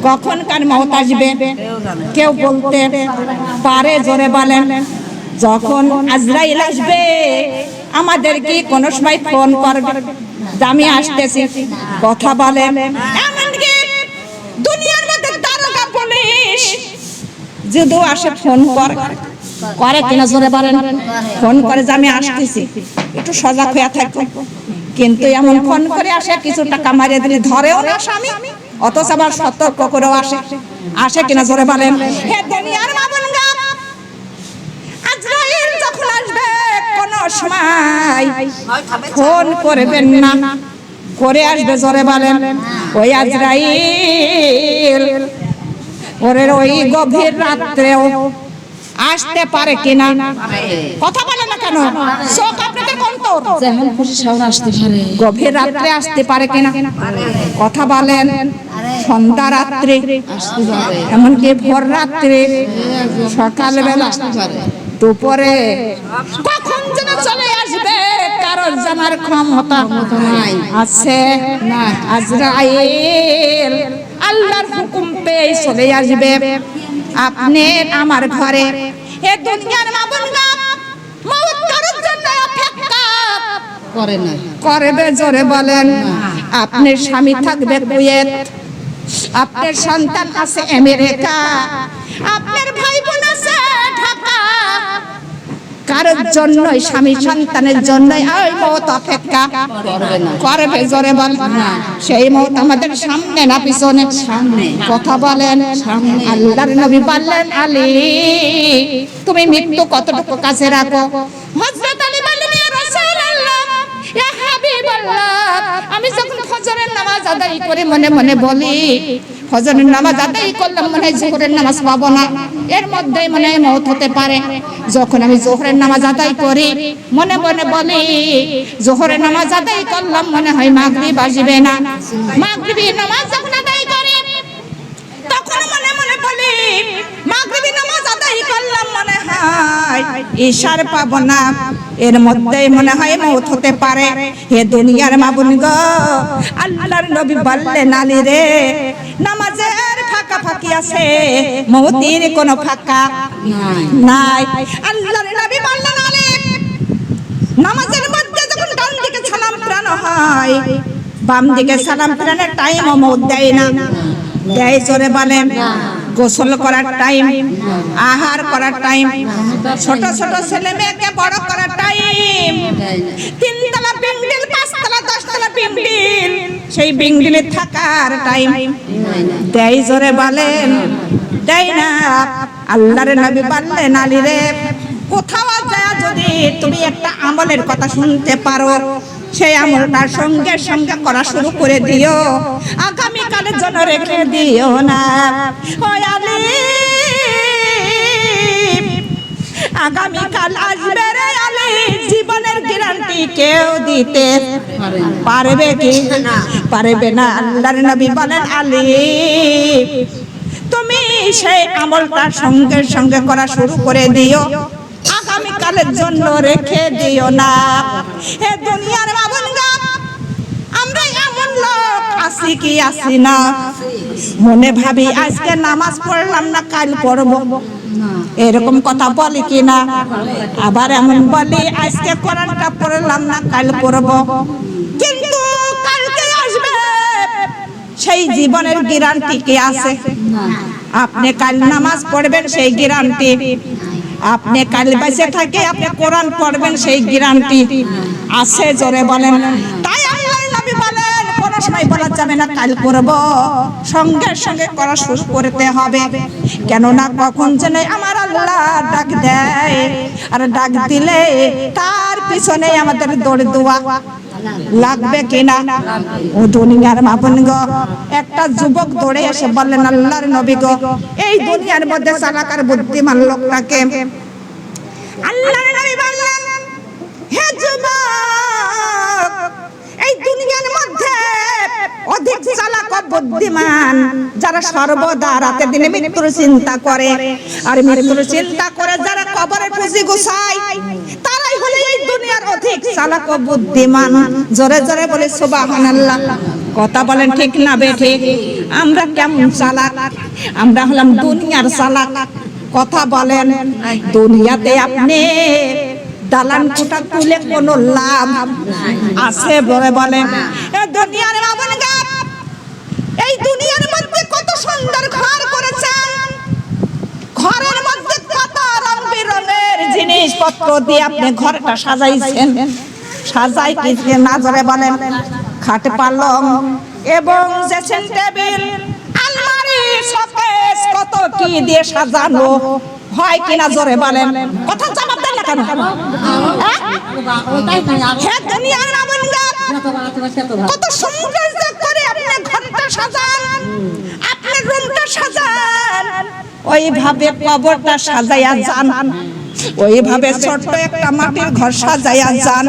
কখন কার মওত আসবে কেউ বলতে পারে? জোরে বলেন। যখন আজরাইল আসবে আমাদের কি কোনো সময় ফোন করবে যে আমি আসতেছি? কথা বলেন। এমনকি দুনিয়ার মধ্যে দারোগা পুলিশ যদি আসে ফোন করে কিনা? জোরে বলেন। ফোন করে যে আমি আসতেছি, একটু সজাগ হয়ে থাকো। কিন্তু এমন ফোন করে আসে কিছু টাকা মারিয়ে দিলে ধরেও না স্বামী, অথচ আবার সতর্ক করেও আসে কিনা? জোরে বলেন। হে দুনিয়ার মামুনগা, আজরাইল যখন আসবে কোনো সময় ফোন করবেন না, করে আসবে। জোরে বলেন। ওই আজরাইল ওরে ওই গভীর রাত্রেও আসতে পারে কিনা? কথা বলে না কেন? চোখ আপনাদের কোন তো যেমন খুশি সব আসতে পারে। গভীর রাত্রে আসতে পারে কিনা? কথা বলেন। সন্ধ্যা রাত্রে আসতে পারে, এমনকি ভোর রাত্রে, সকালবেলা, আসতে পারে। দুপুরে, কখন যেন চলে আসবে কারোর জানার ক্ষমতা আছে না। আজরাইল আল্লাহর হুকুম পেয়ে চলে আসবে আপনি আমার ঘরে। এ দুনিয়ার মামুনগা, মওত কারোর জন্য অপেক্ষা করে না। করবে? জোরে বলেন। আপনার স্বামী থাকবে কুয়েত, আপনার সন্তান আছে আমেরিকা, আপনার ভাই বোন আছে ঢাকা, কারোর জন্য স্বামী সন্তানের জন্য ওই মওত অপেক্ষা করবে? জোরে বলেন। সেই মওত আমাদের সামনে না পিছনে? সামনে। কথা বলেন। আল্লাহর নবী বললেন, আলী তুমি মৃত্যু কতটুকু কাছে রাখো? হযরত আলী বললেন, ইয়া রাসূলুল্লাহ, ইয়া হাবিবাল্লাহ, আমি যখন ফজরের নামাজ আদায় করে মনে মনে বলি ফজরের নামাজ আদায় করলাম, মনে হয় যোহরের নামাজ পাবো না, এর মধ্যেই মনে হয় মওত হতে পারে। যখন আমি যোহরের নামাজ আদায় করি মনে মনে বলি যোহরের নামাজ আদায় করলাম, মনে হয় মাগরিব আসবে না। মাগরিবি নামাজ যখন আদায় করি তখন মনে মনে বলি মাগরিবি নামাজ আদায় করলাম, মনে হয় ইশার পাবো না, এর মধ্যেই মনে হয় মওত হতে পারে। হে দুনিয়ার মাবুন গো, আল্লাহর নবী বললেন, আলী রে, নামাজের ফাঁকা ফাঁকি আছে, মওতের কোনো ফাঁকা নাই। আল্লাহর নবী বললেন, আলী নামাজের মধ্যে যখন ডান দিকে সালাম ফিরানো হয়, বাম দিকে সালাম ফিরানোর টাইম মওত দেয় না? দেয়? জোরে বলেন। গোসল করার টাইম, আহার করার টাইম, ছোট ছোট ছেলে মেয়েকে বড় করার টাইম, 3 তলা বিল্ডিং, 5 তলা, 10 তলা বিল্ডিং, সেই বিল্ডিংয়ে থাকার টাইম দেয়? জোরে বলেন। দেয় না। আল্লাহর নবী বললেন, আলী রে, কোথাও যায় যদি তুমি একটা আমলের কথা শুনতে পারো, সেই আমলটার সঙ্গে সঙ্গে করা শুরু করে দিও, আগামী কালের জন্য রেখে দিও না। ও আলী, আগামী কাল আসবে রে আলী, জীবনের গ্যারান্টি কেউ দিতে পারবে কি? পারবে না। আল্লাহর নবী বলেন, আলী তুমি সেই আমলটার সঙ্গে সঙ্গে করা শুরু করে দিও, আগামী কালের জন্য রেখে দিও না। হে দুনিয়ার মামুনগা, আমরা এমন লোক আছি কি আছি না? মনে ভাবি আজকে নামাজ পড়লাম না, কাল পড়বো, এরকম কথা বলি কি না? আবার এমন বলি আজকে কোরআনটা পড়লাম না, কাল পড়বো, কিন্তু কালকে আসবে সেই জীবনের গ্যারান্টি কি আছে? আপনি কাল নামাজ পড়বেন সেই গ্যারান্টি, আপনি কাল বেঁচে থাকে আপনি কোরআন পড়বেন সেই গ্যারান্টি আছে? জোরে বলেন। তাই আল্লাহর নবী বলেন, কোনো সময় বলা যাবে না কাল করব, সঙ্গে সঙ্গে করা শুরু করতে হবে। কেননা কখন যেন আমার আল্লাহ ডাক দেয়, আর ডাক দিলে তার পিছনে আমাদের দৌড় দেওয়া লাগবে কিনা? ও দুনিয়ার মামুন গো, একটা যুবক দৌড়ে এসে বললেন, আল্লাহর নবী গো, এই দুনিয়ার মধ্যে চালাকার বুদ্ধিমান লোকটাকে? আল্লাহর নবী বললেন, হে যুবক, এই দুনিয়ার মধ্যে অধিক চালাক ও বুদ্ধিমান যারা সর্বদা রাতে দিনে মৃত্যুর চিন্তা করে, আর মৃত্যুর চিন্তা করে যারা কবরের পুঁজি গুছায়, তারাই হলো এই দুনিয়ার অধিক চালাক ও বুদ্ধিমান। জোরে জোরে বলে সুবহানাল্লাহ। কথা বলেন ঠিক না বেঠিক? আমরা কেমন চালাক? আমরা হলাম দুনিয়ার চালাক। কথা বলেন, দুনিয়াতে আপনি দালান কোঠা তুলে কোনো লাভ আছে বলে বলেন? দুনিয়ার বাবনগা, এই দুনিয়ার মধ্যে কত সুন্দর ঘর করেছেন, ঘরের মধ্যে কত রং বেরঙের জিনিসপত্র দিয়ে আপনি ঘরটা সাজাইছেন। সাজাই কি না ধরে বলেন? খাট পালং এবং ড্রেসিং টেবিল, আলমারি, শোকেস, কত কি দিয়ে সাজানো হয় কিনা জোরে বলেন? কথা জবাব দেন না কেন? হ্যাঁ, দুনিয়ার বাবনগা, কত সৌন্দর্য করে আপনি ঘরটা সাজান, আপনার রুমটা সাজান, ওইভাবে কবরটা সাজাইয়া যান, ওইভাবে ছোট্ট একটা মাটির ঘর সাজাইয়া যান।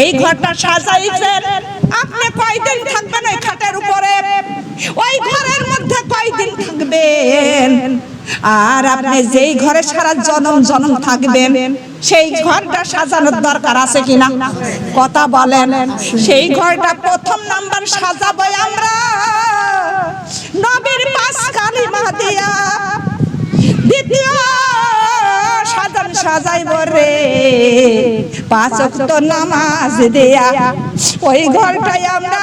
এই ঘরটা সাজাইছেন, আপনি কয়দিন থাকবেন ওই খাটের উপরে? ওই ঘরের মধ্যে কয়দিন থাকবেন? আর আপনি যেই ঘরে সারা জনম জনম থাকবেন, সেই ঘরটা সাজানোর দরকার আছে কিনা? কথা বলেন। সেই ঘরটা প্রথম নাম্বার সাজাবো আমরা নবীর পাঁচ কালিমা দিয়া, দ্বিতীয় সাজান সাজাইব রে পাঁচ ওয়াক্ত নামাজ দিয়া। ওই ঘরটাই আমরা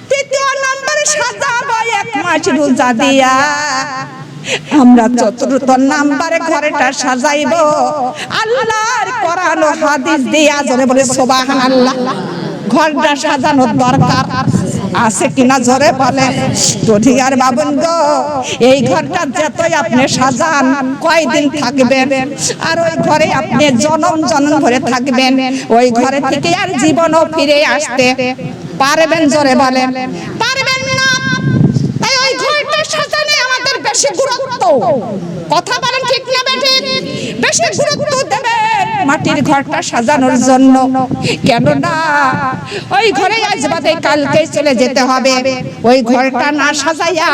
তৃতীয় নাম্বার সাজাবো এক মাস রোজা দিয়া। আমরা চতুর্থ নাম্বারে ঘরটা সাজাইব আল্লাহর কোরআন ও হাদিস দিয়া। জোরে বলে সুবহানাল্লাহ। ঘরটা সাজানোর দরকার আছে কিনা জোরে বলে? দুনিয়ার বাবন গো, এই ঘরটা যতই আপনি সাজান, কয়দিন থাকবেন? আর ওই ঘরে আপনি জনম জনম ধরে থাকবেন। ওই ঘরে থেকে আর জীবনও ফিরে আসতে পারবেন? জোরে বলেন, পারবেন না। তাই ওই ঘরটা সাজানো আমাদের বেশি গুরুত্ব। কথা বলেন ঠিক না বেঠিক? বেশি গুরুত্ব দেবেন মাটির ঘরটা সাজানোর জন্য। কেননা ওই ঘরে আজ বাদে কালকে চলে যেতে হবে। ওই ঘরটা না সাজাইয়া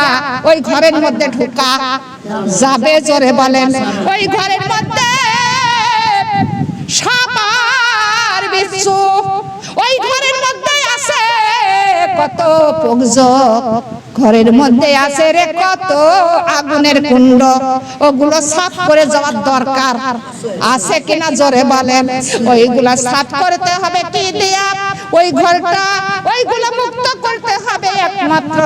ওই ঘরের মধ্যে ঢোকা যাবে? জোরে বলেন। ওই ঘরের মধ্যে সাপ আর বিচ্ছু, ওই ঘরের মধ্যে আছে কত পোকজোক, ঘরের মধ্যে আছে রে কত আগুনের কুণ্ড। ওগুলো সাফ করে যাওয়ার দরকার আছে কিনা জোরে বলেন? ওইগুলা সাফ করতে হবে কি দিয়া? ওই ঘরটা ওইগুলো মুক্ত করতে হবে একমাত্র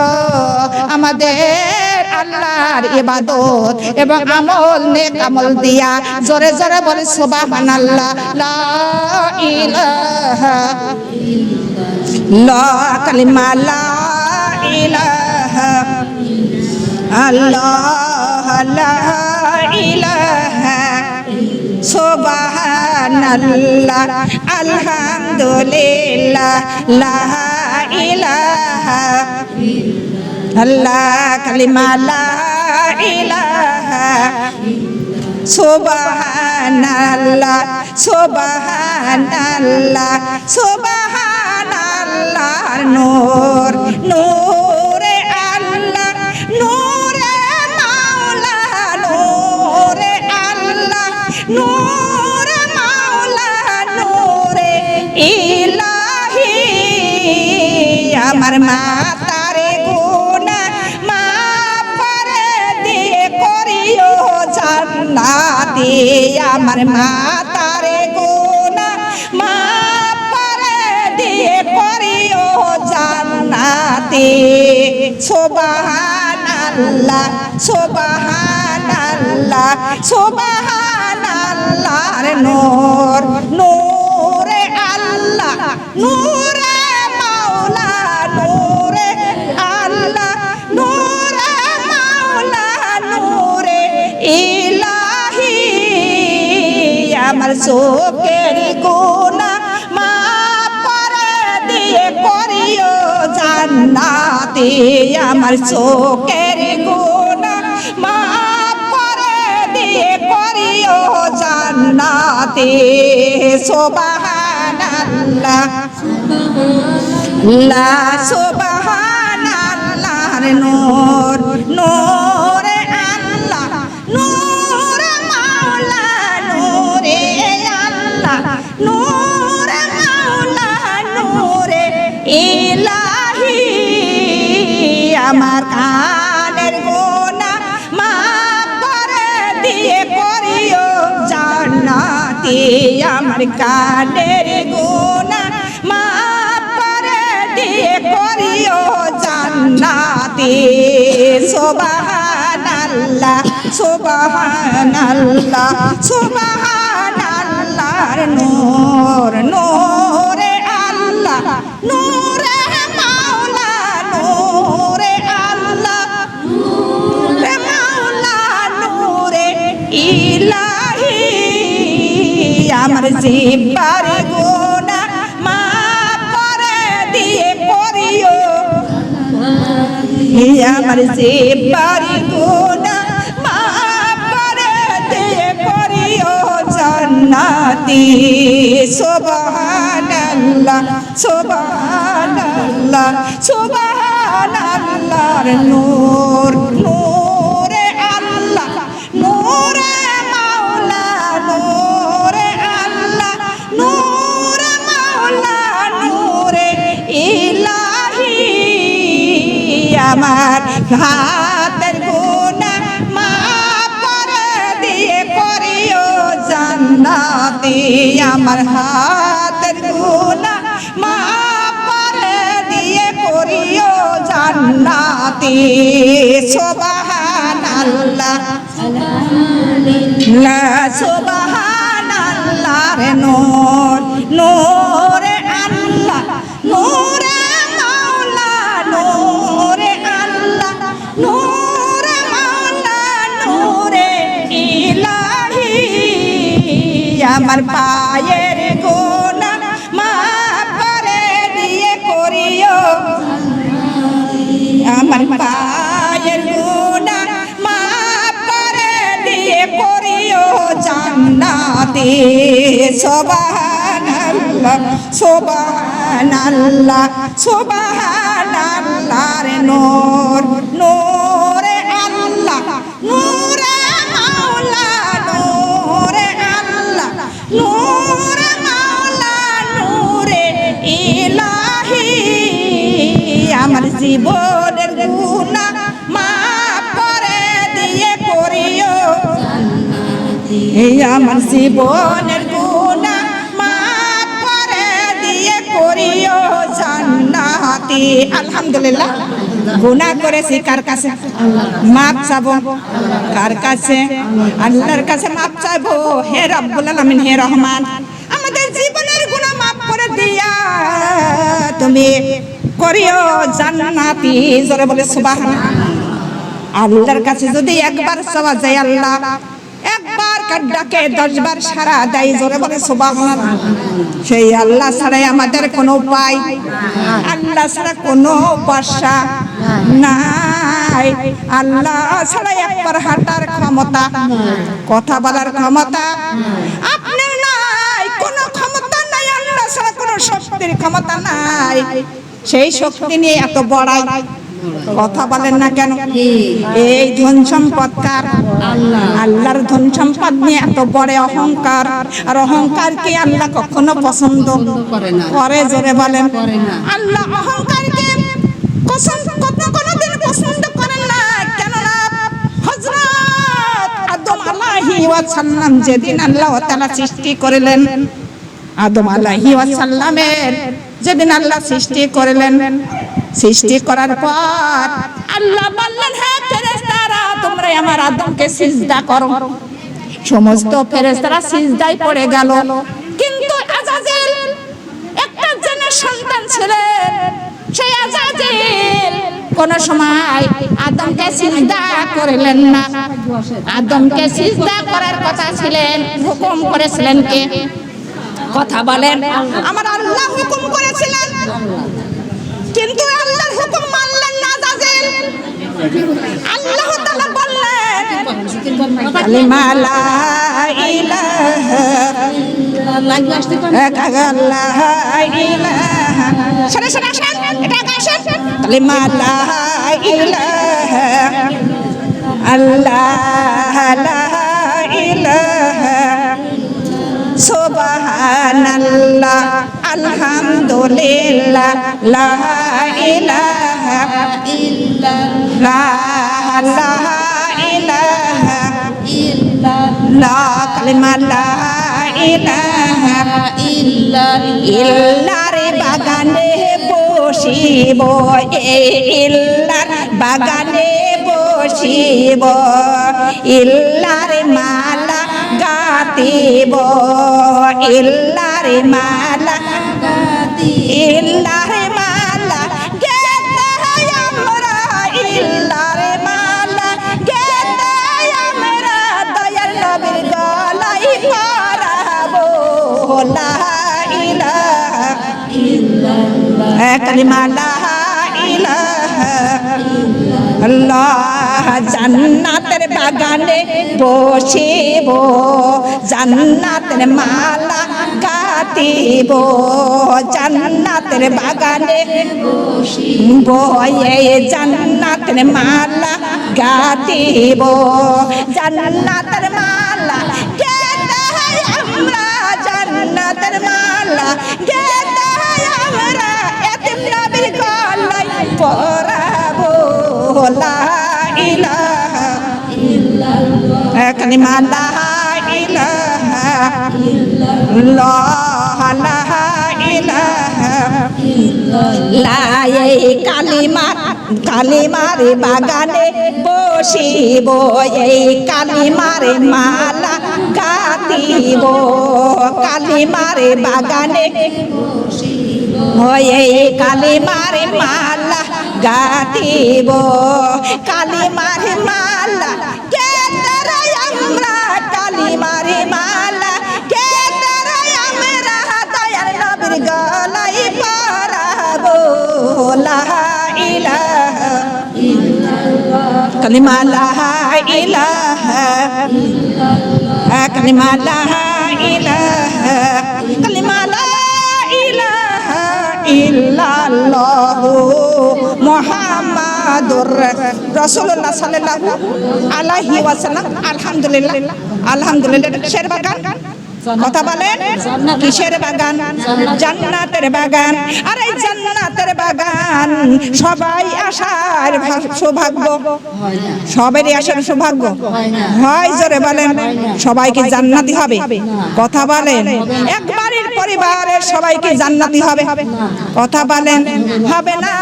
আমাদের আল্লাহর ইবাদত এবং আমল, নেক আমল দিয়া। জোরে জোরে বলে সুবহানাল্লাহ। লা ইলাহা লা কালিমা লা ইলাহা আল্লাহ লা ইলাহা সুবহানাল্লাহ আলহামদুলিল্লাহ লা ইলাহা আল্লাহ কালিমা লা ইলাহা সুবহানাল্লাহ সুবহানাল্লাহ সুবহানাল্লাহর নূর নূরে আল্লাহ নূরে মাওলা নূরে আল্লাহ নূরে মাওলা নূরে ইলাহি। আমার মাতারে গুনাহ মাফ করে দিয়ে করিও জান্নাতি। আমার মাতারে গুনাহ মাফ করে দিয়ে করিও জান্নাতি। সুবহানাল্লাহ সুবহানাল্লাহ সুবহানাল্লাহর নূর নূরে আল্লাহ নূরে মাওলা নূরে আল্লাহ নূরে মাওলা নূরে ইলাহি। আমার চোখের গুনাহ মাফ করে দিয়ে করিও জান্নাতি। আমার চোখের গুনাহ মাফ করে দিয়ে করিও জান্নাতি। সুবহানাল্লাহ লা সুবহানাল্লাহর নূর নূরে আল্লাহ নূরে মাওলা নূরে আল্লাহ নূরে মাওলা নূরে ইলাহি। আমার কানের গুনাহ মাফ করে দিয়ে করিও জান্নাতি সুবহানাল্লাহ সুবহানাল্লাহ সুবহানাল্লাহর নূর নূরে আল্লাহ নূরে মাওলা নূরে আল্লাহ নূরে মাওলা নূরে ইলাহি আমার জিব্বার গুনাহ মাফ করে দিয়ে করিও আমার জিব্বার গুনাহ মাফ করে দিয়ে করিও জান্নাতি সুবহানাল্লাহ সুবহানাল্লাহ সুবহানাল্লাহর নূর নূরে আল্লাহ নূরে মাওলা নূরে আল্লাহ নূরে মাওলা নূরে ইলাহি আমার হাতের গুনাহ মাফ করে দিয়ে করিও জান্নাতি আমার হাতের গুনাহ মাফ করে দিয়ে করিও জান্নাতি সুবহানাল্লাহ লা সুবহানাল্লাহর নূর নূরে আল্লাহ নূরে মাওলা নূরে আল্লাহ নূরে মাওলা নূরে ইলাহি আমার পায়ের গুনাহ মাফ করে দিয়ে করিও আমার পায়ের গুনাহ মাফ করে দিয়ে করিও জান্নাতি সুবহানাল্লাহ সুবহানাল্লাহ সুবহানাল্লাহর নূর নূরে আল্লাহ নূরে মাওলা নূরে আল্লাহ নূরে মাওলা নূরে ইলাহি আমার জীবনের গুনাহ মাফ করে দিয়ে করিও আমার জীবনের গুনাহ মাফ করে দিয়ে করিও জান্নাতি আলহামদুলিল্লাহ গুনাহ করেছি কার কাছে মাফ চাবো কার কাছে আল্লাহর কাছে মাফ চাইবো হে রব্বুল আলামিন হে রহমান আমাদের জীবনের গুনাহ মাফ করে দিয়া তুমি করিও জান্নাতি জোরে বলে সুবহানাল্লাহ আল্লাহর কাছে যদি একবার চাওয়া যায় আল্লাহ একবার কাডাকে 10 বার সারা দেয় জোরে বলে সুবহানাল্লাহ সেই আল্লাহ ছাড়া আমাদের কোনো উপায় আল্লাহ ছাড়া কোনো ভরসা নাই আল্লাহ ছাড়া একবার হাঁটার ক্ষমতা কথা বলার ক্ষমতা আপনার নাই কোনো ক্ষমতা নাই আল্লাহ ছাড়া কোনো শক্তির ক্ষমতা নাই সেই শক্তি নিয়ে এত বড়াই কথা বলেন না কেন এই ধন সম্পদ কার আল্লাহর ধন সম্পদ নিয়ে এত বড় অহংকার আর অহংকার কি আল্লাহ কখনো পছন্দ করে জোরে বলেন আল্লাহ অহংকারকে কোনোদিন পছন্দ করেন না কেননা হযরত আদম আলাইহিস সালাম যেদিন আল্লাহ তাআলা সৃষ্টি করলেন আদম আলাইহিস সালামের যেদিন আল্লাহ সৃষ্টি করলেন সৃষ্টি করার পর আল্লাহ বললেন হে ফেরেশতারা তোমরা আমার আদমকে সিজদা করো সমস্ত ফেরেশতারা সিজদায় পড়ে গেল কিন্তু আজাজিল একটা জনের সন্তান ছিলেন সেই আজাজিল কোন সময় আদমকে সিজদা করলেন না আদমকে সিজদা করার কথা ছিলেন হুকুম করেছিলেন কে কথা বলেন আমার আল্লাহ হুকুম করেছিলেন কিন্তু আল্লাহর হুকুম মানলেন না আজাজিল আল্লাহ তাআলা বললেন কালিমা লা ইলাহা ইল্লাল্লাহ সরে সরে আসেন এটা আসেন কালিমা লা ইলাহা আল্লাহ লা ইলাহা সুবহানাল্লাহ আলহামদুলিল্লাহ লা ইলাহা ইল্লাল্লাহ লা ইলাহা ইল্লাল্লাহ কালিমা লা ইলাহা ইল্লাল্লাহ ইল্লার বাগানে বসিব ইল্লার বাগানে বসিব ইল্লার মালা গাতিব ইল্লার মালা ইল্লার মালা গেতে আমরা ইল্লার মালা গেতে আমরা দয়ার নবীর গলায় পরাবো লা ইলাহা কালিমা লা ইলাহা আল্লাহ জান্নাতের বাগানে বসিব জান্নাতের মালা গাতিব জান্নাতের বাগানে বসিব জান্নাতের মালা গাতিব জান্নাতের মালা গেতে আমরা জান্নাতের মালা গেতে আমরা এতিম নবীর গলায় পরাবো লা ইলাহা ইল্লাল্লাহ কালিমা লা ইলাহা ইল্লাল্লাহ লা ইলাহা ইল্লাল্লাহ এই কালিমার বাগানে বসিব এই কালিমার মালা গাতিব কালিমার বাগানে এই কালিমার মালা গাতিব কালিমার মালা গেতে আমরা কালিমার মালা গেতে আমরা দয়ার নবীর গলায় পরাবো লা ইলাহা ইল্লাল্লাহ কালিমা লা ইলাহা ইল্লাল্লাহ কালিমা লা ইলাহা কালিমা লা ইলাহা ইল্লাল্লাহ মুহাম্মাদুর রাসূলুল্লাহ সাল্লাল্লাহু আলাইহি ওয়াসাল্লাম আলহামদুলিল্লাহ আলহামদুলিল্লাহ কিসের বাগান কথা বলেন কিসের বাগান জান্নাতের বাগান আর এই জান্নাতের বাগান সবাই আসার সৌভাগ্য সবারই আসার সৌভাগ্য হয় জোরে বলেন সবাইকে জান্নাতি হবে কথা বলেন একবারের পরিবারের সবাইকে জান্নাতি হবে কথা বলেন হবে না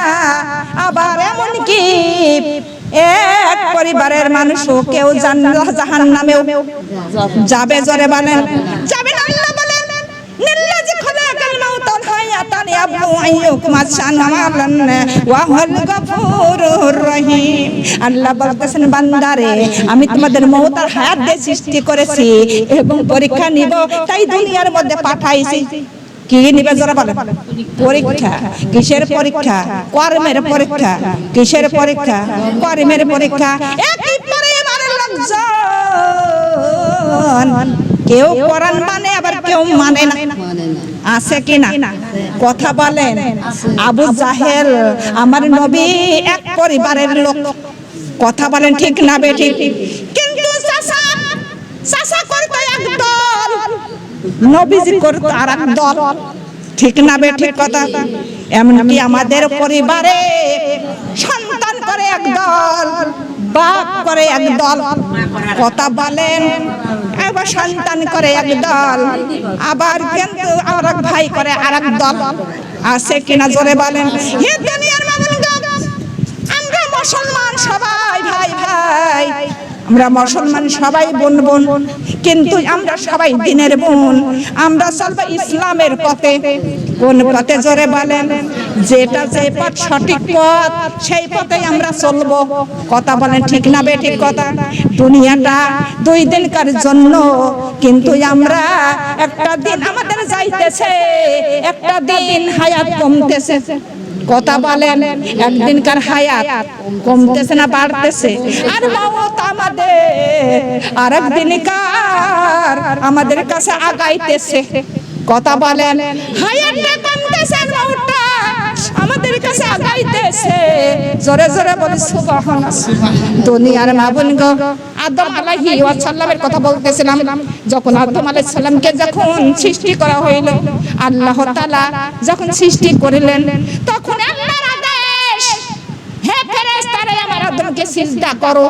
আবার এমন কি এক পরিবারের মানুষও কেউ জাহান্নামেও যাবে জোরে বলেন যাবে না আল্লাহ বলেন নিল্লাজি খলাকাল মাউত ওয়াল হায়াতা লিয়াবলু আইয়ুকুম আহসানু আমালান ওয়া হুয়াল গফুরুর রহিম আল্লাহ বলতেছেন বান্দারে আমি তোমাদের মউত আর হায়াত দিয়ে সৃষ্টি করেছি এবং পরীক্ষা নিব তাই দুনিয়ার মধ্যে পাঠাইছি কি নিবে জোরে বলেন পরীক্ষা কিসের পরীক্ষা কর্মের পরীক্ষা কিসের পরীক্ষা কর্মের পরীক্ষা একই পরিবারের লোকজন কেউ কোরআন মানে আবার কেউ মানে না আছে কি না কথা বলেন আবু জাহেল আমার নবী এক পরিবারের লোক কথা বলেন ঠিক না বেঠিক কিন্তু চাচা করতো এক দল নবীজি করতো আর এক দল ঠিক না বেঠিক কথা এমনকি আমাদের পরিবারে সন্তান করে এক দল বাপ করে এক দল কথা বলেন এবার সন্তান করে এক দল আবার কিন্তু আর এক ভাই করে আর এক দল আছে কিনা জোরে বলেন হে দুনিয়ার মানুষগণ আমরা মুসলমান সবাই ভাই ভাই আমরা মুসলমান সবাই বোন বোন কিন্তু আমরা সবাই দিনের বোন আমরা চলবো ইসলামের পথে কোন পথে জোরে বলেন যেটা যে পথ সঠিক পথ সেই পথে আমরা চলবো কথা বলেন ঠিক না বেঠিক কথা দুনিয়াটা 2 দিনকার জন্য কিন্তু আমরা একটা দিন আমাদের যাইতেছে একটা দিন হায়াত কমতেছে কথা বলেন একদিনকার হায়াত কমতেছে না বাড়তেছে আর মওত আমাদের আরেকদিনকার আমাদের কাছে আগাইতেছে কথা বলেন হায়াতটা কমতেছে আর মওতটা আমাদের কাছে আগাইতেছে জোরে জোরে বলি সুবহানাল্লাহ দুনিয়ার মাবুন গো আদম আলাইহি ওয়াসাল্লামের কথা বলতেছিলাম যখন আদম আলাইহিস সালামকে যখন সৃষ্টি করা হইল আল্লাহ তাআলা যখন সৃষ্টি করিলেন তখন আল্লাহর আদেশ হে ফেরেশতারা আমার আদমকে সিজদা করো